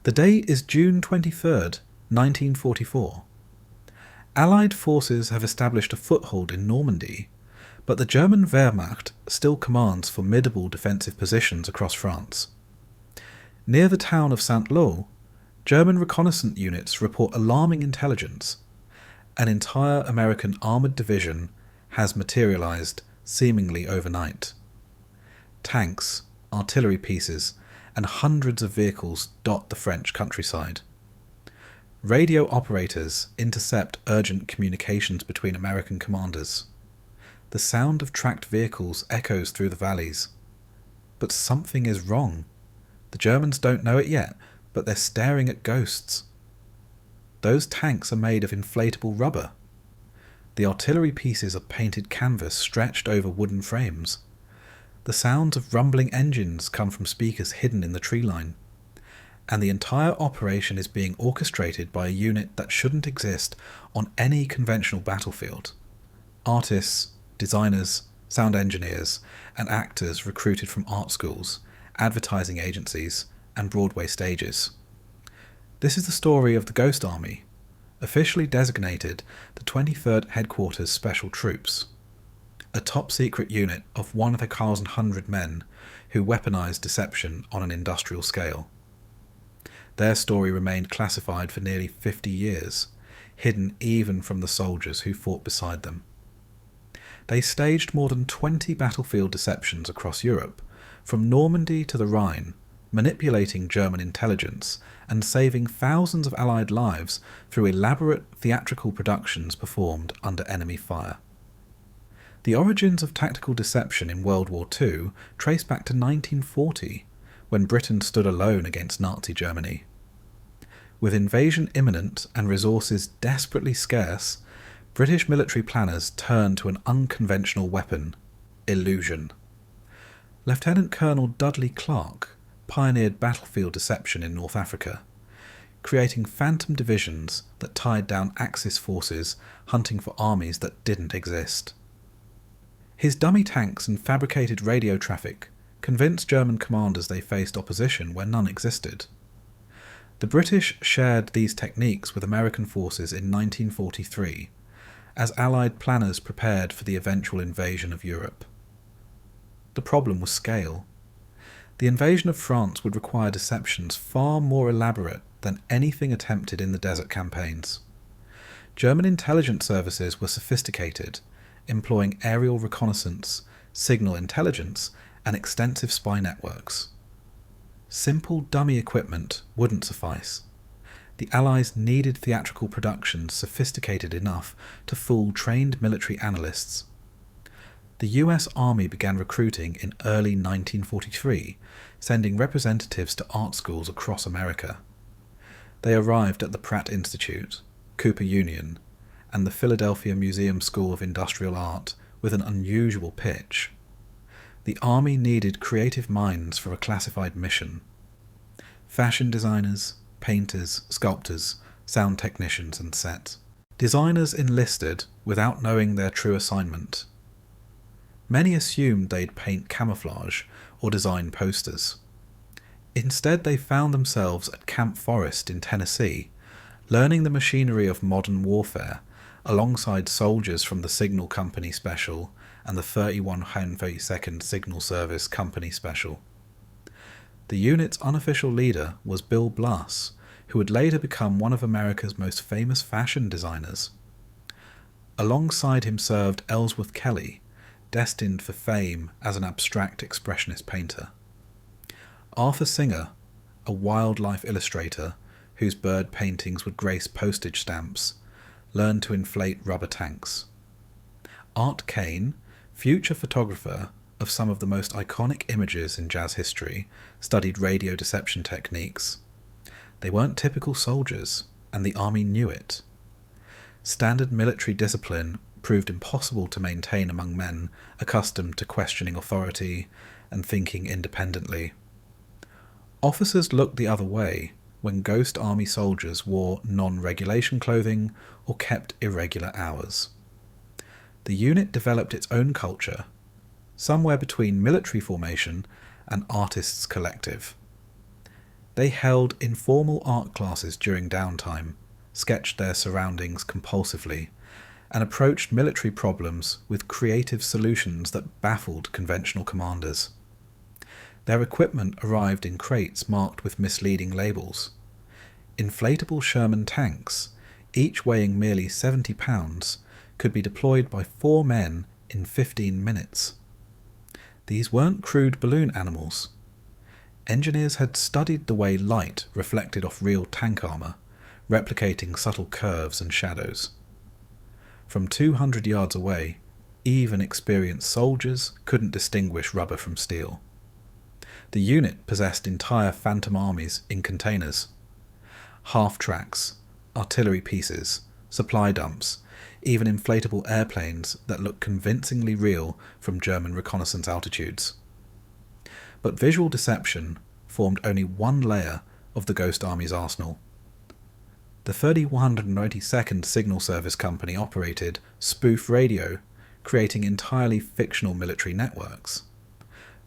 The date is June 23rd, 1944. Allied forces have established a foothold in Normandy, but the German Wehrmacht still commands formidable defensive positions across France. Near the town of Saint-Lô, German reconnaissance units report alarming intelligence. An entire American armoured division has materialised seemingly overnight. Tanks, artillery pieces, and hundreds of vehicles dot the French countryside. Radio operators intercept urgent communications between American commanders. The sound of tracked vehicles echoes through the valleys. But something is wrong. The Germans don't know it yet, but they're staring at ghosts. Those tanks are made of inflatable rubber. The artillery pieces are painted canvas stretched over wooden frames. The sounds of rumbling engines come from speakers hidden in the tree line. And the entire operation is being orchestrated by a unit that shouldn't exist on any conventional battlefield. Artists, designers, sound engineers, and actors recruited from art schools, advertising agencies, and Broadway stages. This is the story of the Ghost Army, officially designated the 23rd Headquarters Special Troops, a top-secret unit of 1,100 men who weaponized deception on an industrial scale. Their story remained classified for nearly 50 years, hidden even from the soldiers who fought beside them. They staged more than 20 battlefield deceptions across Europe, from Normandy to the Rhine, manipulating German intelligence and saving thousands of Allied lives through elaborate theatrical productions performed under enemy fire. The origins of tactical deception in World War II trace back to 1940, when Britain stood alone against Nazi Germany. With invasion imminent and resources desperately scarce, British military planners turned to an unconventional weapon: illusion. Lieutenant Colonel Dudley Clark pioneered battlefield deception in North Africa, creating phantom divisions that tied down Axis forces hunting for armies that didn't exist. His dummy tanks and fabricated radio traffic convinced German commanders they faced opposition where none existed. The British shared these techniques with American forces in 1943, as Allied planners prepared for the eventual invasion of Europe. The problem was scale. The invasion of France would require deceptions far more elaborate than anything attempted in the desert campaigns. German intelligence services were sophisticated, employing aerial reconnaissance, signal intelligence, and extensive spy networks. Simple dummy equipment wouldn't suffice. The Allies needed theatrical productions sophisticated enough to fool trained military analysts. The US Army began recruiting in early 1943, sending representatives to art schools across America. They arrived at the Pratt Institute, Cooper Union, and the Philadelphia Museum School of Industrial Art with an unusual pitch. The Army needed creative minds for a classified mission. Fashion designers, painters, sculptors, sound technicians, and set. Designers enlisted without knowing their true assignment. Many assumed they'd paint camouflage or design posters. Instead, they found themselves at Camp Forest in Tennessee, learning the machinery of modern warfare alongside soldiers from the Signal Company Special and the 3132nd Signal Service Company Special. The unit's unofficial leader was Bill Blass, who would later become one of America's most famous fashion designers. Alongside him served Ellsworth Kelly, destined for fame as an abstract expressionist painter. Arthur Singer, a wildlife illustrator whose bird paintings would grace postage stamps, learned to inflate rubber tanks. Art Kane, future photographer of some of the most iconic images in jazz history, studied radio deception techniques. They weren't typical soldiers, and the army knew it. Standard military discipline proved impossible to maintain among men accustomed to questioning authority and thinking independently. Officers looked the other way when ghost army soldiers wore non-regulation clothing or kept irregular hours. The unit developed its own culture, somewhere between military formation and artists' collective. They held informal art classes during downtime, sketched their surroundings compulsively, and approached military problems with creative solutions that baffled conventional commanders. Their equipment arrived in crates marked with misleading labels. Inflatable Sherman tanks, each weighing merely 70 pounds, could be deployed by 4 men in 15 minutes. These weren't crude balloon animals. Engineers had studied the way light reflected off real tank armour, replicating subtle curves and shadows. From 200 yards away, even experienced soldiers couldn't distinguish rubber from steel. The unit possessed entire phantom armies in containers. Half-tracks, artillery pieces, supply dumps, even inflatable airplanes that looked convincingly real from German reconnaissance altitudes. But visual deception formed only one layer of the Ghost Army's arsenal. The 3192nd Signal Service Company operated spoof radio, creating entirely fictional military networks.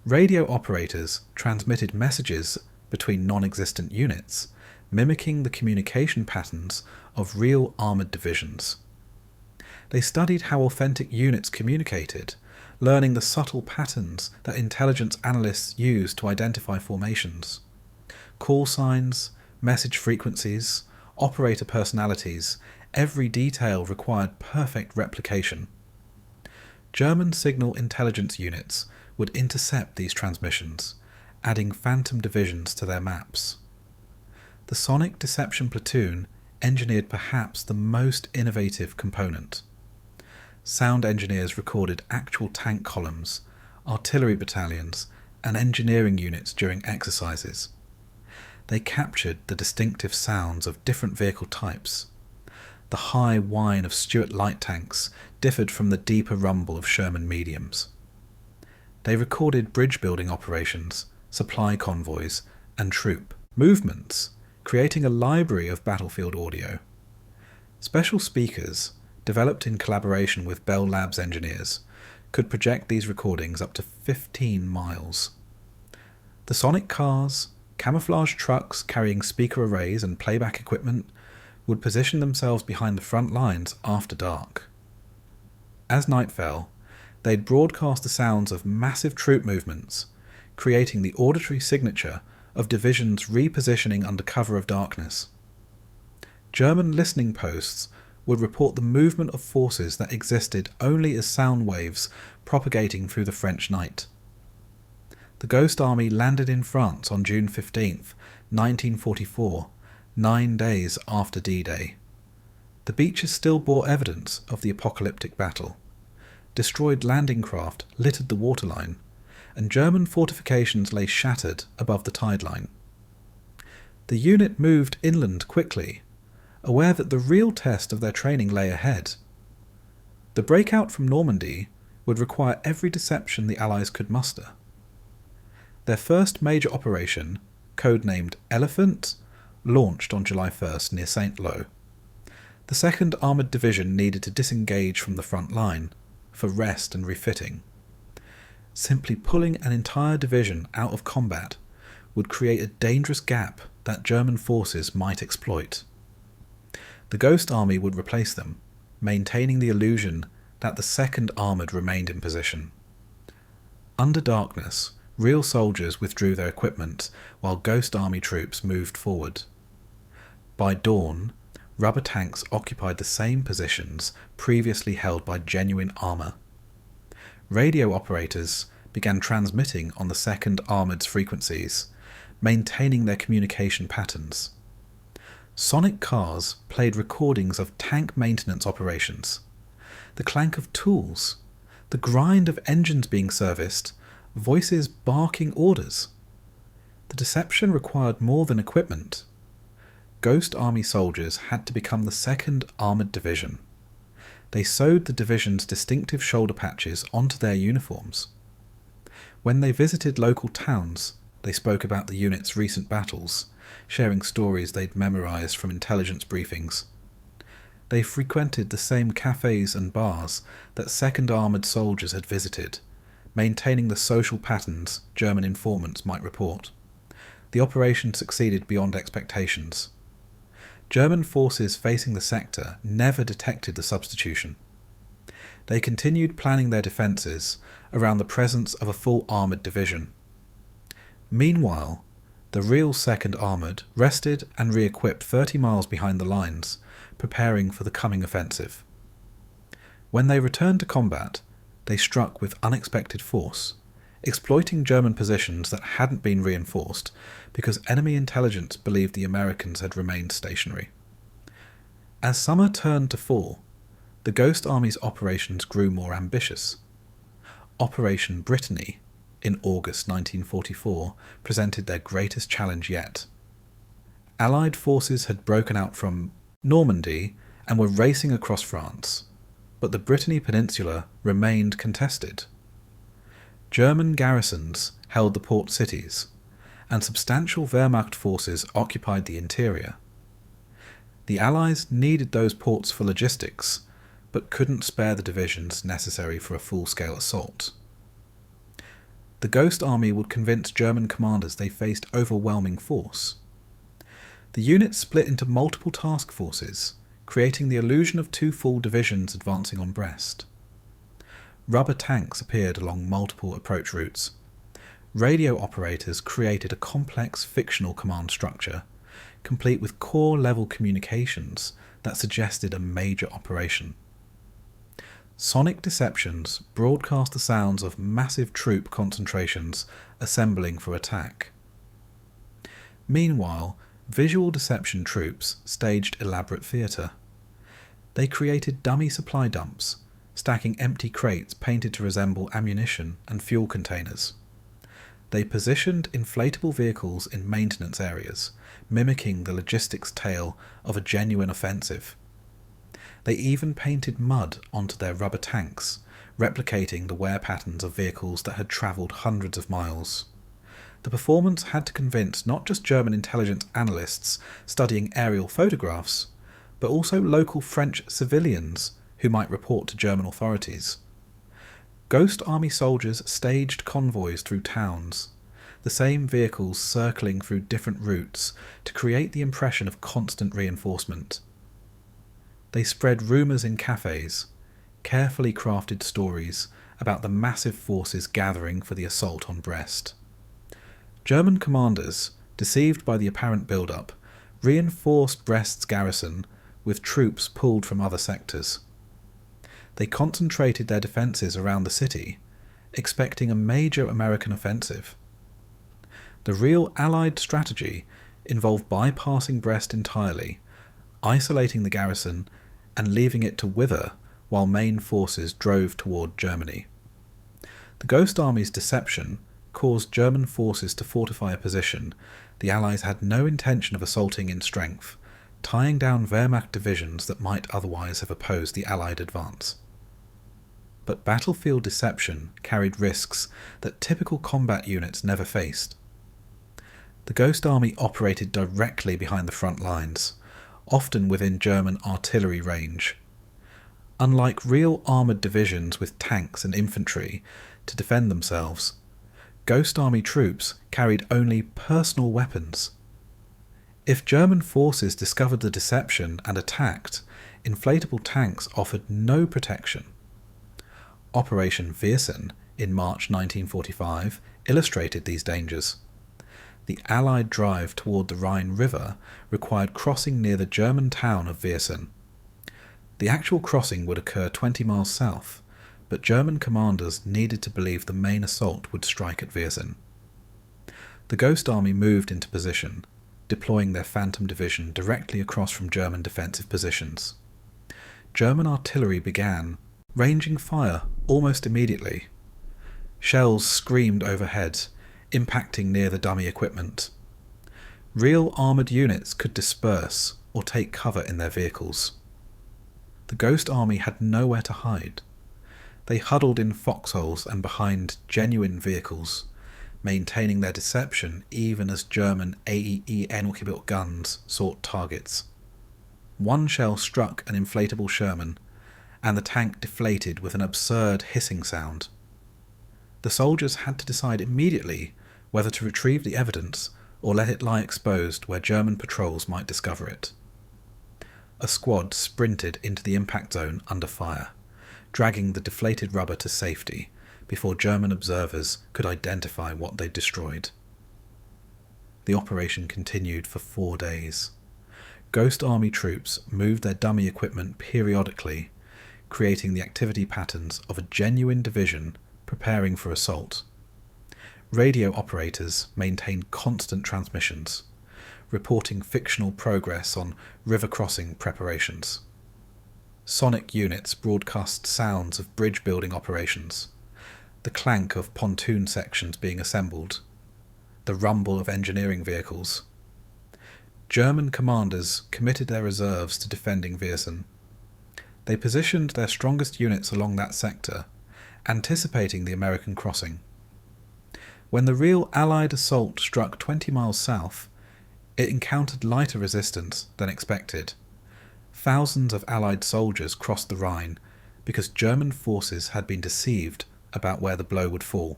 Radio operators transmitted messages between non-existent units, mimicking the communication patterns of real armoured divisions. They studied how authentic units communicated, learning the subtle patterns that intelligence analysts use to identify formations. Call signs, message frequencies, operator personalities, every detail required perfect replication. German signal intelligence units would intercept these transmissions, adding phantom divisions to their maps. The Sonic Deception Platoon engineered perhaps the most innovative component. Sound engineers recorded actual tank columns, artillery battalions, and engineering units during exercises. They captured the distinctive sounds of different vehicle types. The high whine of Stuart light tanks differed from the deeper rumble of Sherman mediums. They recorded bridge-building operations, supply convoys, and troop movements, creating a library of battlefield audio. Special speakers, developed in collaboration with Bell Labs engineers, could project these recordings up to 15 miles. The sonic cars, camouflage trucks carrying speaker arrays and playback equipment would position themselves behind the front lines after dark. As night fell, they'd broadcast the sounds of massive troop movements, creating the auditory signature of divisions repositioning under cover of darkness. German listening posts would report the movement of forces that existed only as sound waves propagating through the French night. The Ghost Army landed in France on June 15, 1944, 9 days after D-Day. The beaches still bore evidence of the apocalyptic battle. Destroyed landing craft littered the waterline, and German fortifications lay shattered above the tide line. The unit moved inland quickly, aware that the real test of their training lay ahead. The breakout from Normandy would require every deception the Allies could muster. Their first major operation, codenamed Elephant, launched on July 1st near Saint-Lô. The 2nd Armoured Division needed to disengage from the front line for rest and refitting. Simply pulling an entire division out of combat would create a dangerous gap that German forces might exploit. The Ghost Army would replace them, maintaining the illusion that the 2nd Armoured remained in position. Under darkness, real soldiers withdrew their equipment while Ghost Army troops moved forward. By dawn, rubber tanks occupied the same positions previously held by genuine armour. Radio operators began transmitting on the 2nd Armoured's frequencies, maintaining their communication patterns. Sonic cars played recordings of tank maintenance operations, the clank of tools, the grind of engines being serviced, voices barking orders. The deception required more than equipment. Ghost Army soldiers had to become the 2nd Armoured Division. They sewed the division's distinctive shoulder patches onto their uniforms. When they visited local towns, they spoke about the unit's recent battles, sharing stories they'd memorized from intelligence briefings. They frequented the same cafes and bars that 2nd Armoured soldiers had visited, maintaining the social patterns German informants might report. The operation succeeded beyond expectations. German forces facing the sector never detected the substitution. They continued planning their defences around the presence of a full armoured division. Meanwhile, the real 2nd Armoured rested and re-equipped 30 miles behind the lines, preparing for the coming offensive. When they returned to combat, they struck with unexpected force, exploiting German positions that hadn't been reinforced because enemy intelligence believed the Americans had remained stationary. As summer turned to fall, the Ghost Army's operations grew more ambitious. Operation Brittany, in August 1944, presented their greatest challenge yet. Allied forces had broken out from Normandy and were racing across France, but the Brittany Peninsula remained contested. German garrisons held the port cities, and substantial Wehrmacht forces occupied the interior. The Allies needed those ports for logistics, but couldn't spare the divisions necessary for a full-scale assault. The Ghost Army would convince German commanders they faced overwhelming force. The units split into multiple task forces, creating the illusion of 2 full divisions advancing on Brest. Rubber tanks appeared along multiple approach routes. Radio operators created a complex fictional command structure, complete with core-level communications that suggested a major operation. Sonic deceptions broadcast the sounds of massive troop concentrations assembling for attack. Meanwhile, visual deception troops staged elaborate theatre. They created dummy supply dumps, stacking empty crates painted to resemble ammunition and fuel containers. They positioned inflatable vehicles in maintenance areas, mimicking the logistics tale of a genuine offensive. They even painted mud onto their rubber tanks, replicating the wear patterns of vehicles that had travelled hundreds of miles. The performance had to convince not just German intelligence analysts studying aerial photographs, but also local French civilians who might report to German authorities. Ghost Army soldiers staged convoys through towns, the same vehicles circling through different routes to create the impression of constant reinforcement. They spread rumours in cafes, carefully crafted stories about the massive forces gathering for the assault on Brest. German commanders, deceived by the apparent build-up, reinforced Brest's garrison with troops pulled from other sectors. They concentrated their defences around the city, expecting a major American offensive. The real Allied strategy involved bypassing Brest entirely, isolating the garrison and leaving it to wither while main forces drove toward Germany. The Ghost Army's deception caused German forces to fortify a position the Allies had no intention of assaulting in strength, tying down Wehrmacht divisions that might otherwise have opposed the Allied advance. But battlefield deception carried risks that typical combat units never faced. The Ghost Army operated directly behind the front lines, often within German artillery range. Unlike real armoured divisions with tanks and infantry to defend themselves, Ghost Army troops carried only personal weapons. If German forces discovered the deception and attacked, inflatable tanks offered no protection. Operation Viersen in March 1945 illustrated these dangers. The Allied drive toward the Rhine River required crossing near the German town of Viersen. The actual crossing would occur 20 miles south, but German commanders needed to believe the main assault would strike at Viersen. The Ghost Army moved into position, deploying their Phantom Division directly across from German defensive positions. German artillery began ranging fire almost immediately. Shells screamed overhead, impacting near the dummy equipment. Real armoured units could disperse or take cover in their vehicles. The Ghost Army had nowhere to hide. They huddled in foxholes and behind genuine vehicles, maintaining their deception even as German AEE Engelgeburt guns sought targets. One shell struck an inflatable Sherman, and the tank deflated with an absurd hissing sound. The soldiers had to decide immediately whether to retrieve the evidence or let it lie exposed where German patrols might discover it. A squad sprinted into the impact zone under fire, dragging the deflated rubber to safety before German observers could identify what they'd destroyed. The operation continued for 4 days. Ghost Army troops moved their dummy equipment periodically, creating the activity patterns of a genuine division preparing for assault. Radio operators maintained constant transmissions, reporting fictional progress on river crossing preparations. Sonic units broadcast sounds of bridge building operations, the clank of pontoon sections being assembled, the rumble of engineering vehicles. German commanders committed their reserves to defending Viersen. They positioned their strongest units along that sector, anticipating the American crossing. When the real Allied assault struck 20 miles south, it encountered lighter resistance than expected. Thousands of Allied soldiers crossed the Rhine because German forces had been deceived about where the blow would fall.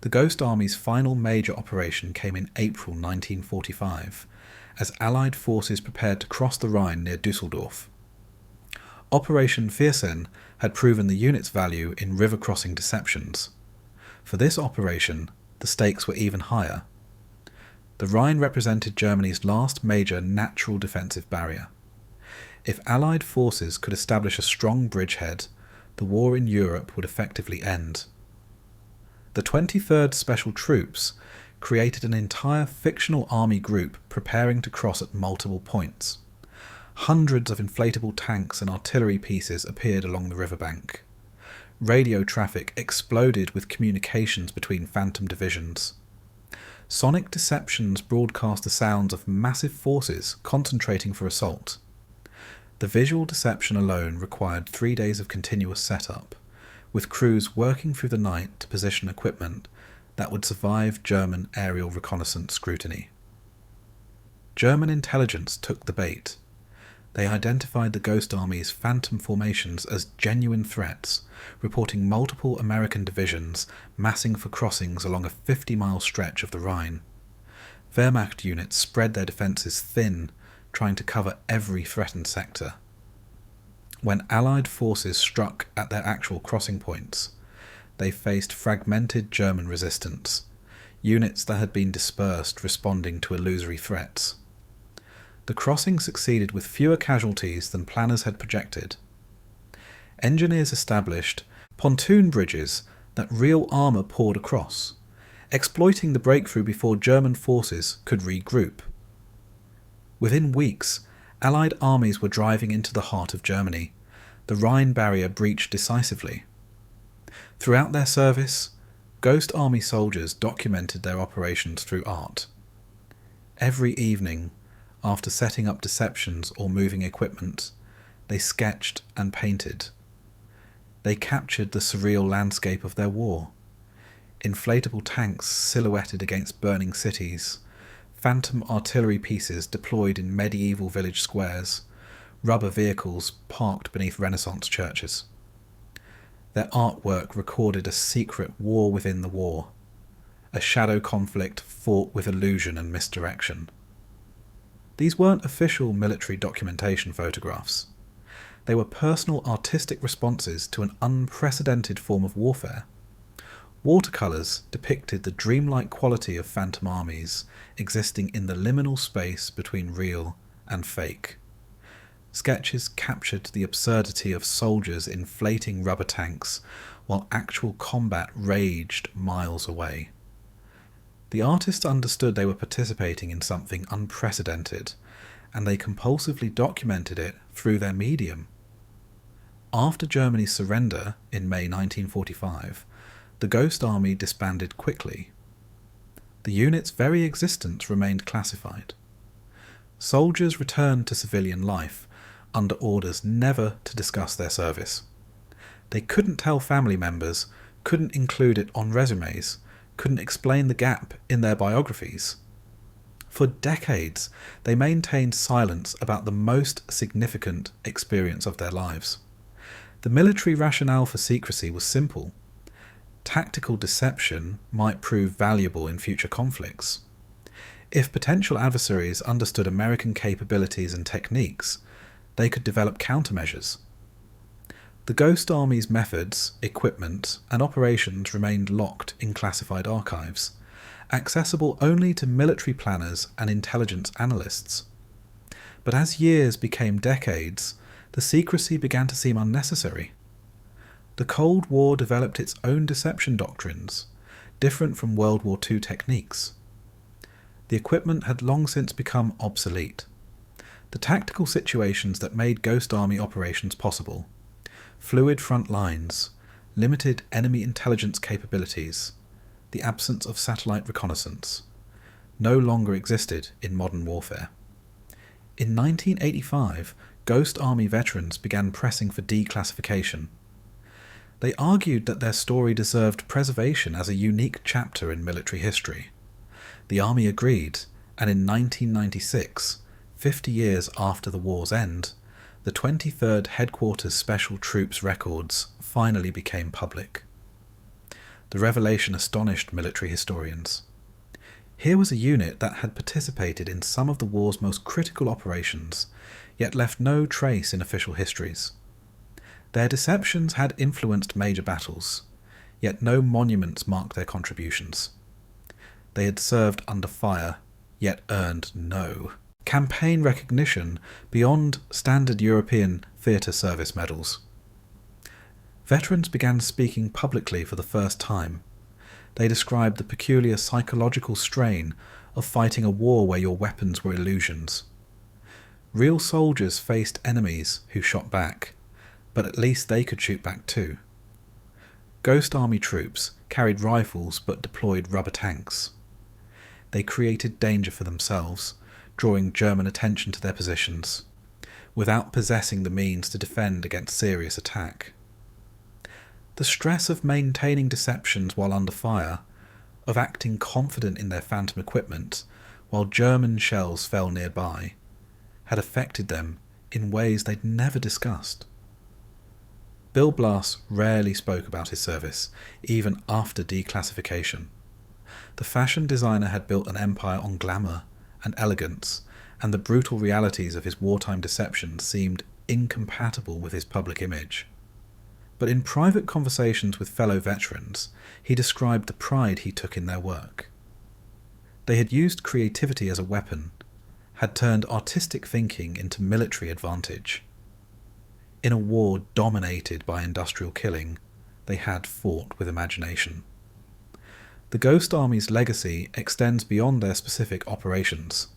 The Ghost Army's final major operation came in April 1945, as Allied forces prepared to cross the Rhine near Düsseldorf. Operation Viersen had proven the unit's value in river crossing deceptions. For this operation, the stakes were even higher. The Rhine represented Germany's last major natural defensive barrier. If Allied forces could establish a strong bridgehead, the war in Europe would effectively end. The 23rd Special Troops created an entire fictional army group preparing to cross at multiple points. Hundreds of inflatable tanks and artillery pieces appeared along the riverbank. Radio traffic exploded with communications between phantom divisions. Sonic deceptions broadcast the sounds of massive forces concentrating for assault. The visual deception alone required 3 days of continuous setup, with crews working through the night to position equipment that would survive German aerial reconnaissance scrutiny. German intelligence took the bait. They identified the Ghost Army's phantom formations as genuine threats, reporting multiple American divisions massing for crossings along a 50-mile stretch of the Rhine. Wehrmacht units spread their defences thin, trying to cover every threatened sector. When Allied forces struck at their actual crossing points, they faced fragmented German resistance, units that had been dispersed responding to illusory threats. The crossing succeeded with fewer casualties than planners had projected. Engineers established pontoon bridges that real armour poured across, exploiting the breakthrough before German forces could regroup. Within weeks, Allied armies were driving into the heart of Germany, the Rhine barrier breached decisively. Throughout their service, Ghost Army soldiers documented their operations through art. Every evening, after setting up deceptions or moving equipment, they sketched and painted. They captured the surreal landscape of their war. Inflatable tanks silhouetted against burning cities, phantom artillery pieces deployed in medieval village squares, rubber vehicles parked beneath Renaissance churches. Their artwork recorded a secret war within the war, a shadow conflict fought with illusion and misdirection. These weren't official military documentation photographs. They were personal artistic responses to an unprecedented form of warfare. Watercolours depicted the dreamlike quality of phantom armies existing in the liminal space between real and fake. Sketches captured the absurdity of soldiers inflating rubber tanks while actual combat raged miles away. The artists understood they were participating in something unprecedented, and they compulsively documented it through their medium. After Germany's surrender in May 1945, the Ghost Army disbanded quickly. The unit's very existence remained classified. Soldiers returned to civilian life under orders never to discuss their service. They couldn't tell family members, couldn't include it on resumes, couldn't explain the gap in their biographies. For decades, they maintained silence about the most significant experience of their lives. The military rationale for secrecy was simple. Tactical deception might prove valuable in future conflicts. If potential adversaries understood American capabilities and techniques, they could develop countermeasures. The Ghost Army's methods, equipment, and operations remained locked in classified archives, accessible only to military planners and intelligence analysts. But as years became decades, the secrecy began to seem unnecessary. The Cold War developed its own deception doctrines, different from World War II techniques. The equipment had long since become obsolete. The tactical situations that made Ghost Army operations possible, fluid front lines, limited enemy intelligence capabilities, the absence of satellite reconnaissance, no longer existed in modern warfare. In 1985, Ghost Army veterans began pressing for declassification. They argued that their story deserved preservation as a unique chapter in military history. The Army agreed, and in 1996, 50 years after the war's end, the 23rd Headquarters Special Troops records finally became public. The revelation astonished military historians. Here was a unit that had participated in some of the war's most critical operations, yet left no trace in official histories. Their deceptions had influenced major battles, yet no monuments marked their contributions. They had served under fire, yet earned no campaign recognition beyond standard European theatre service medals. Veterans began speaking publicly for the first time. They described the peculiar psychological strain of fighting a war where your weapons were illusions. Real soldiers faced enemies who shot back, but at least they could shoot back too. Ghost Army troops carried rifles but deployed rubber tanks. They created danger for themselves, drawing German attention to their positions, without possessing the means to defend against serious attack. The stress of maintaining deceptions while under fire, of acting confident in their phantom equipment while German shells fell nearby, had affected them in ways they'd never discussed. Bill Blass rarely spoke about his service, even after declassification. The fashion designer had built an empire on glamour and elegance, and the brutal realities of his wartime deception seemed incompatible with his public image. But in private conversations with fellow veterans, he described the pride he took in their work. They had used creativity as a weapon, had turned artistic thinking into military advantage. In a war dominated by industrial killing, they had fought with imagination. The Ghost Army's legacy extends beyond their specific operations.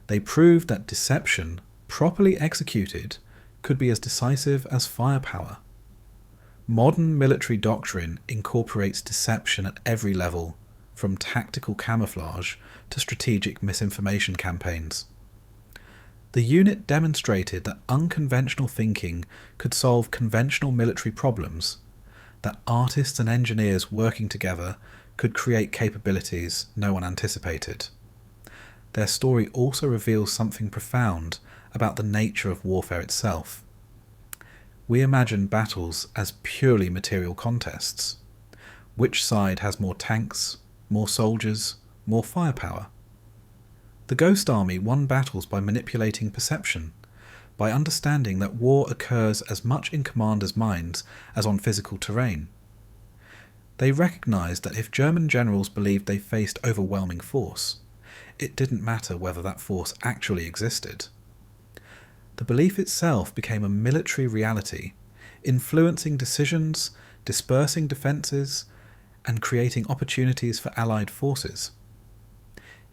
They proved that deception, properly executed, could be as decisive as firepower. Modern military doctrine incorporates deception at every level, from tactical camouflage to strategic misinformation campaigns. The unit demonstrated that unconventional thinking could solve conventional military problems, that artists and engineers working together could create capabilities no one anticipated. Their story also reveals something profound about the nature of warfare itself. We imagine battles as purely material contests. Which side has more tanks, more soldiers, more firepower? The Ghost Army won battles by manipulating perception, by understanding that war occurs as much in commanders' minds as on physical terrain. They recognized that if German generals believed they faced overwhelming force, it didn't matter whether that force actually existed. The belief itself became a military reality, influencing decisions, dispersing defences, and creating opportunities for Allied forces.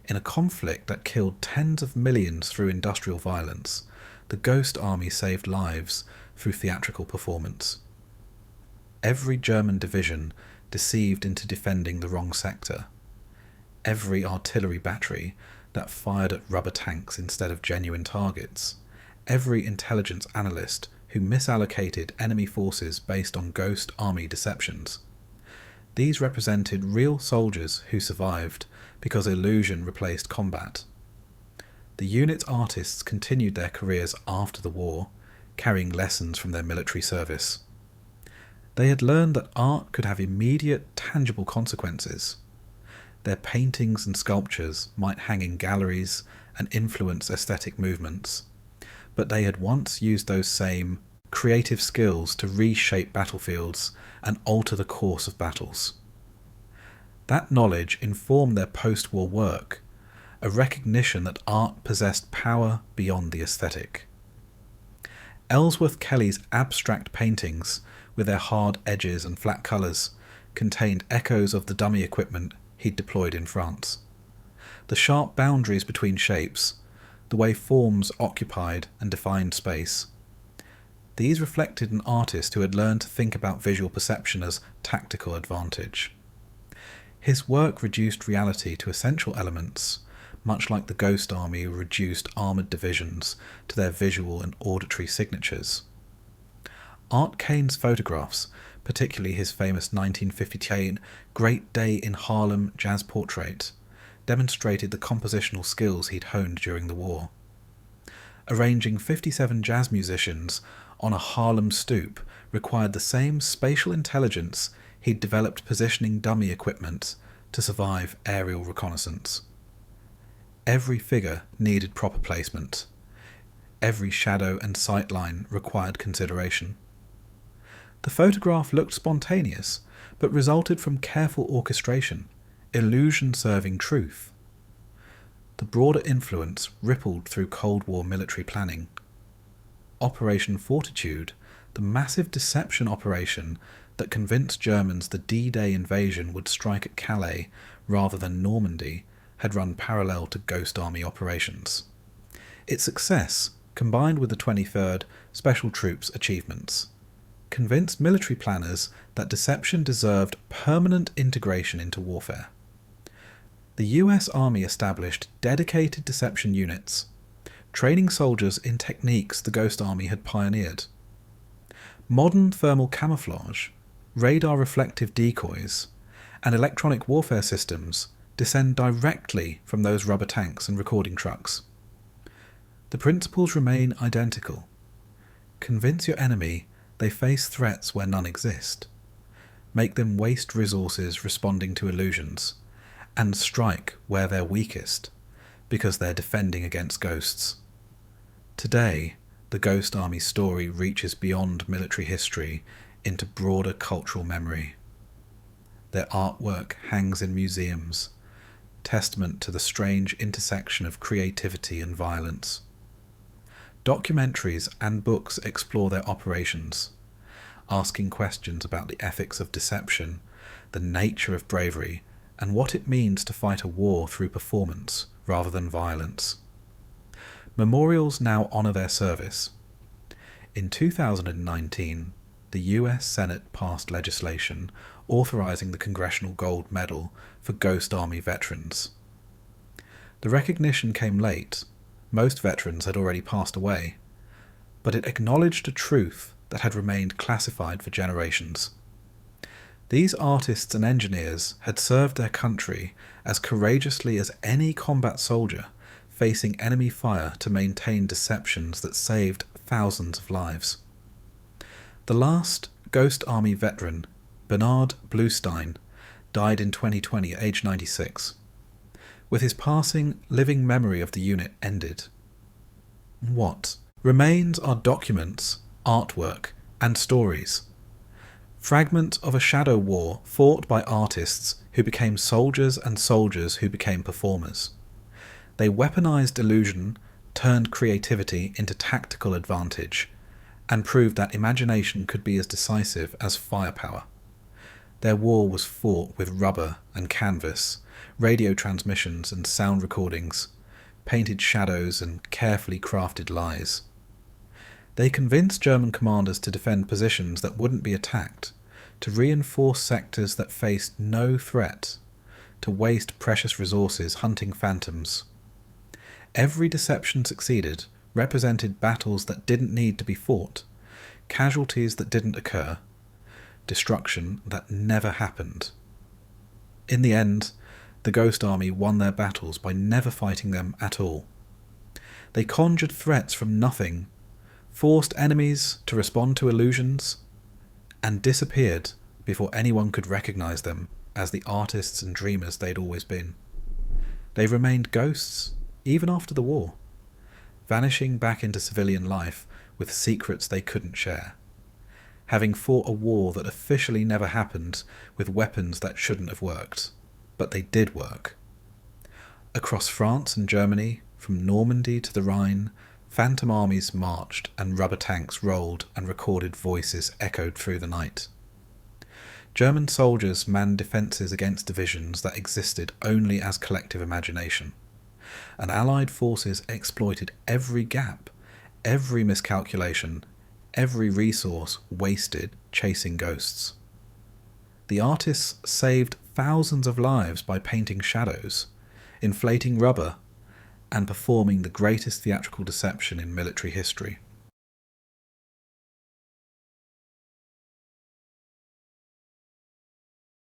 In a conflict that killed tens of millions through industrial violence, the Ghost Army saved lives through theatrical performance. Every German division deceived into defending the wrong sector. Every artillery battery that fired at rubber tanks instead of genuine targets. Every intelligence analyst who misallocated enemy forces based on Ghost Army deceptions. These represented real soldiers who survived because illusion replaced combat. The unit's artists continued their careers after the war, carrying lessons from their military service. They had learned that art could have immediate, tangible consequences. Their paintings and sculptures might hang in galleries and influence aesthetic movements, but they had once used those same creative skills to reshape battlefields and alter the course of battles. That knowledge informed their post-war work, a recognition that art possessed power beyond the aesthetic. Ellsworth Kelly's abstract paintings, with their hard edges and flat colours, contained echoes of the dummy equipment he'd deployed in France. The sharp boundaries between shapes, the way forms occupied and defined space. These reflected an artist who had learned to think about visual perception as tactical advantage. His work reduced reality to essential elements, much like the Ghost Army reduced armoured divisions to their visual and auditory signatures. Art Kane's photographs, particularly his famous 1958 Great Day in Harlem jazz portrait, demonstrated the compositional skills he'd honed during the war. Arranging 57 jazz musicians on a Harlem stoop required the same spatial intelligence he'd developed positioning dummy equipment to survive aerial reconnaissance. Every figure needed proper placement. Every shadow and sightline required consideration. The photograph looked spontaneous, but resulted from careful orchestration, illusion serving truth. The broader influence rippled through Cold War military planning. Operation Fortitude, the massive deception operation that convinced Germans the D-Day invasion would strike at Calais rather than Normandy, had run parallel to Ghost Army operations. Its success, combined with the 23rd Special Troops achievements, convinced military planners that deception deserved permanent integration into warfare. The US Army established dedicated deception units, training soldiers in techniques the Ghost Army had pioneered. Modern thermal camouflage, radar reflective decoys, and electronic warfare systems descend directly from those rubber tanks and recording trucks. The principles remain identical. Convince your enemy they face threats where none exist. Make them waste resources responding to illusions, and strike where they're weakest, because they're defending against ghosts. Today, the Ghost Army story reaches beyond military history into broader cultural memory. Their artwork hangs in museums, testament to the strange intersection of creativity and violence. Documentaries and books explore their operations, asking questions about the ethics of deception, the nature of bravery, and what it means to fight a war through performance rather than violence. Memorials now honour their service. In 2019, the US Senate passed legislation authorising the Congressional Gold Medal for Ghost Army veterans. The recognition came late. Most veterans had already passed away, but it acknowledged a truth that had remained classified for generations. These artists and engineers had served their country as courageously as any combat soldier, facing enemy fire to maintain deceptions that saved thousands of lives. The last Ghost Army veteran, Bernard Bluestein, died in 2020 at age 96. With his passing, living memory of the unit ended. What remains are documents, artwork, and stories. Fragments of a shadow war fought by artists who became soldiers and soldiers who became performers. They weaponized illusion, turned creativity into tactical advantage, and proved that imagination could be as decisive as firepower. Their war was fought with rubber and canvas, radio transmissions and sound recordings, painted shadows and carefully crafted lies. They convinced German commanders to defend positions that wouldn't be attacked, to reinforce sectors that faced no threat, to waste precious resources hunting phantoms. Every deception succeeded, represented battles that didn't need to be fought, casualties that didn't occur, destruction that never happened. In the end, the Ghost Army won their battles by never fighting them at all. They conjured threats from nothing, forced enemies to respond to illusions, and disappeared before anyone could recognize them. as the artists and dreamers they'd always been. They remained ghosts, even after the war, vanishing back into civilian life with secrets they couldn't share, having fought a war that officially never happened with weapons that shouldn't have worked, but they did work. Across France and Germany, from Normandy to the Rhine, phantom armies marched and rubber tanks rolled and recorded voices echoed through the night. German soldiers manned defences against divisions that existed only as collective imagination, and Allied forces exploited every gap, every miscalculation, every resource wasted chasing ghosts. The artists saved thousands of lives by painting shadows, inflating rubber, and performing the greatest theatrical deception in military history.